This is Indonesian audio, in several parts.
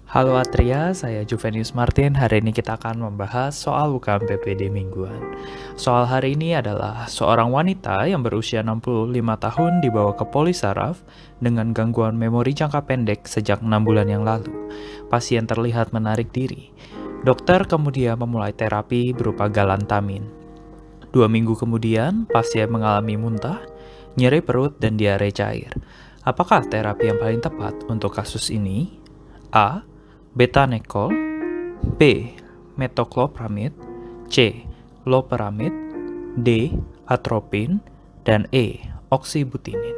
Halo Atria, saya Juvenius Martin. Hari ini kita akan membahas soal UKM PPD mingguan. Soal hari ini adalah seorang wanita yang berusia 65 tahun dibawa ke Polisaraf dengan gangguan memori jangka pendek sejak 6 bulan yang lalu. Pasien terlihat menarik diri. Dokter kemudian memulai terapi berupa galantamin. 2 minggu kemudian, pasien mengalami muntah, nyeri perut, dan diare cair. Apakah terapi yang paling tepat untuk kasus ini? A. Betanekol, B. Metoclopramid, C. Loperamid, D. Atropin, dan E. Oxybutinin.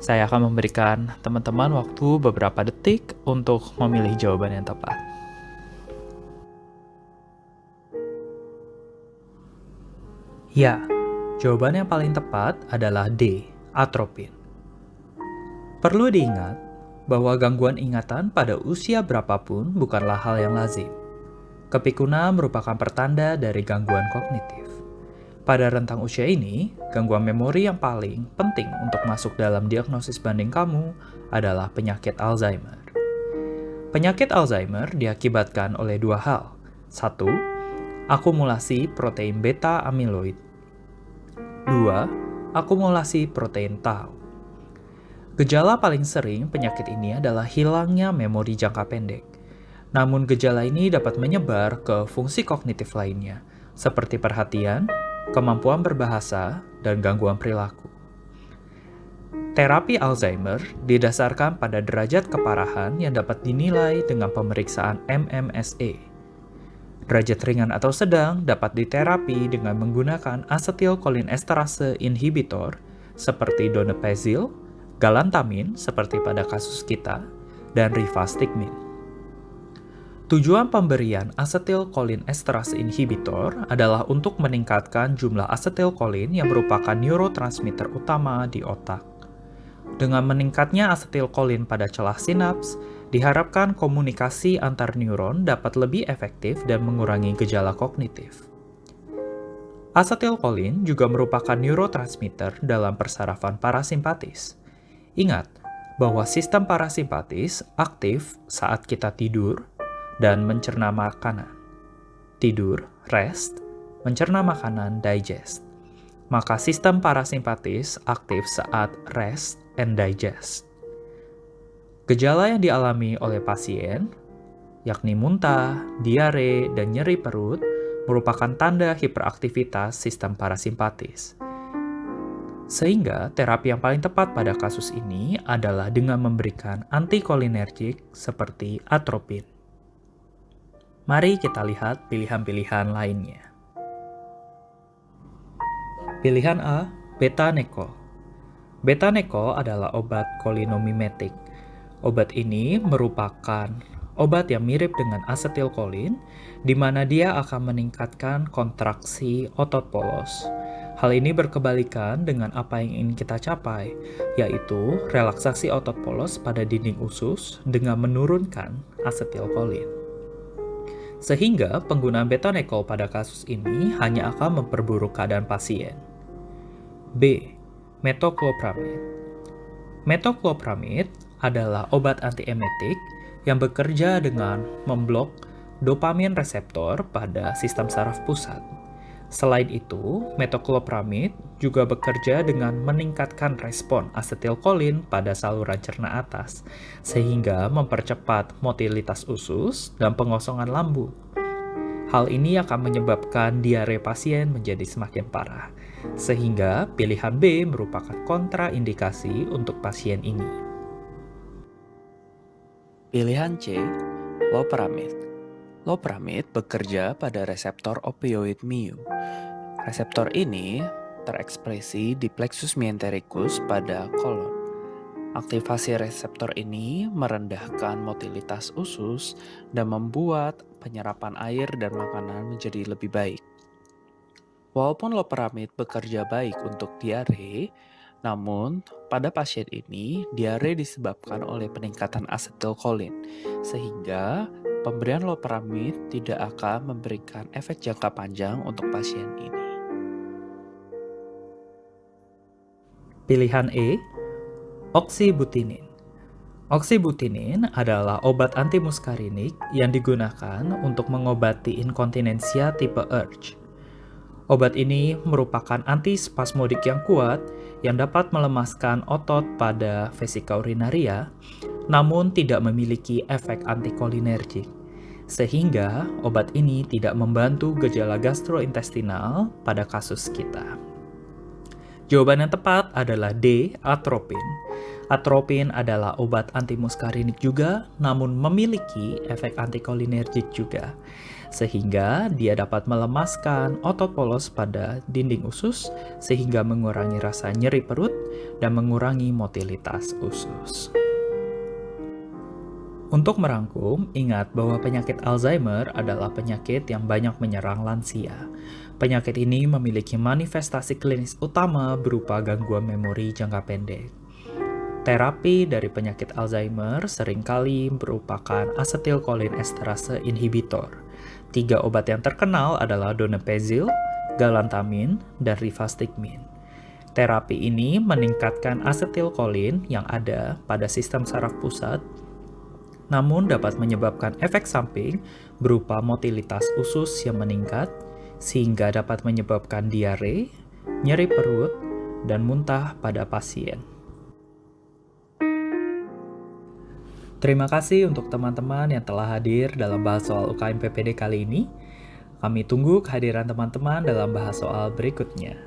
Saya akan memberikan teman-teman waktu beberapa detik untuk memilih jawaban yang tepat. Ya, jawaban yang paling tepat adalah D. Atropin. Perlu diingat bahwa gangguan ingatan pada usia berapapun bukanlah hal yang lazim. Kepikunan merupakan pertanda dari gangguan kognitif. Pada rentang usia ini, gangguan memori yang paling penting untuk masuk dalam diagnosis banding kamu adalah penyakit Alzheimer. Penyakit Alzheimer diakibatkan oleh dua hal. Satu, akumulasi protein beta amiloid. Dua, akumulasi protein tau. Gejala paling sering penyakit ini adalah hilangnya memori jangka pendek. Namun gejala ini dapat menyebar ke fungsi kognitif lainnya, seperti perhatian, kemampuan berbahasa, dan gangguan perilaku. Terapi Alzheimer didasarkan pada derajat keparahan yang dapat dinilai dengan pemeriksaan MMSE. Derajat ringan atau sedang dapat diterapi dengan menggunakan asetylcholinesterase inhibitor seperti donepezil, galantamin seperti pada kasus kita, dan rivastigmine. Tujuan pemberian asetylcholinesterase inhibitor adalah untuk meningkatkan jumlah asetylcholin yang merupakan neurotransmitter utama di otak. Dengan meningkatnya asetylcholin pada celah sinaps, diharapkan komunikasi antar neuron dapat lebih efektif dan mengurangi gejala kognitif. Asetylcholin juga merupakan neurotransmitter dalam persarafan parasimpatis. Ingat bahwa sistem parasimpatis aktif saat kita tidur dan mencerna makanan. Tidur, rest, mencerna makanan, digest. Maka sistem parasimpatis aktif saat rest and digest. Gejala yang dialami oleh pasien, yakni muntah, diare, dan nyeri perut, merupakan tanda hiperaktivitas sistem parasimpatis. Sehingga terapi yang paling tepat pada kasus ini adalah dengan memberikan antikolinergik seperti atropin. Mari kita lihat pilihan-pilihan lainnya. Pilihan A, betanekol. Betanekol adalah obat kolinomimetik. Obat ini merupakan obat yang mirip dengan asetylkolin, di mana dia akan meningkatkan kontraksi otot polos. Hal ini berkebalikan dengan apa yang ingin kita capai, yaitu relaksasi otot polos pada dinding usus dengan menurunkan asetylkolin. Sehingga penggunaan betanekol pada kasus ini hanya akan memperburuk keadaan pasien. B. Metoclopramid. Metoclopramid adalah obat antiemetik yang bekerja dengan memblok dopamin reseptor pada sistem saraf pusat. Selain itu, metoclopramid juga bekerja dengan meningkatkan respon asetylkolin pada saluran cerna atas, sehingga mempercepat motilitas usus dan pengosongan lambung. Hal ini akan menyebabkan diare pasien menjadi semakin parah, sehingga pilihan B merupakan kontraindikasi untuk pasien ini. Pilihan C, loperamid. Loperamid bekerja pada reseptor opioid mu. Reseptor ini terekspresi di plexus mesentericus pada kolon. Aktivasi reseptor ini merendahkan motilitas usus dan membuat penyerapan air dan makanan menjadi lebih baik. Walaupun loperamid bekerja baik untuk diare, namun pada pasien ini diare disebabkan oleh peningkatan asetylkolin, sehingga pemberian loperamid tidak akan memberikan efek jangka panjang untuk pasien ini. Pilihan E, oxybutinin. Oksibutinin adalah obat antimuskarinik yang digunakan untuk mengobati inkontinensia tipe urge. Obat ini merupakan antispasmodik yang kuat yang dapat melemaskan otot pada vesika urinaria, namun tidak memiliki efek antikolinergik. Sehingga obat ini tidak membantu gejala gastrointestinal pada kasus kita. Jawaban yang tepat adalah D, atropin. Atropin adalah obat antimuskarinik juga, namun memiliki efek antikolinergik juga. Sehingga dia dapat melemaskan otot polos pada dinding usus, sehingga mengurangi rasa nyeri perut dan mengurangi motilitas usus. Untuk merangkum, ingat bahwa penyakit Alzheimer adalah penyakit yang banyak menyerang lansia. Penyakit ini memiliki manifestasi klinis utama berupa gangguan memori jangka pendek. Terapi dari penyakit Alzheimer seringkali merupakan asetilkolinesterase inhibitor. 3 obat yang terkenal adalah donepezil, galantamin, dan rivastigmine. Terapi ini meningkatkan asetilkolin yang ada pada sistem saraf pusat, namun dapat menyebabkan efek samping berupa motilitas usus yang meningkat, sehingga dapat menyebabkan diare, nyeri perut, dan muntah pada pasien. Terima kasih untuk teman-teman yang telah hadir dalam bahas soal UKM PPD kali ini. Kami tunggu kehadiran teman-teman dalam bahas soal berikutnya.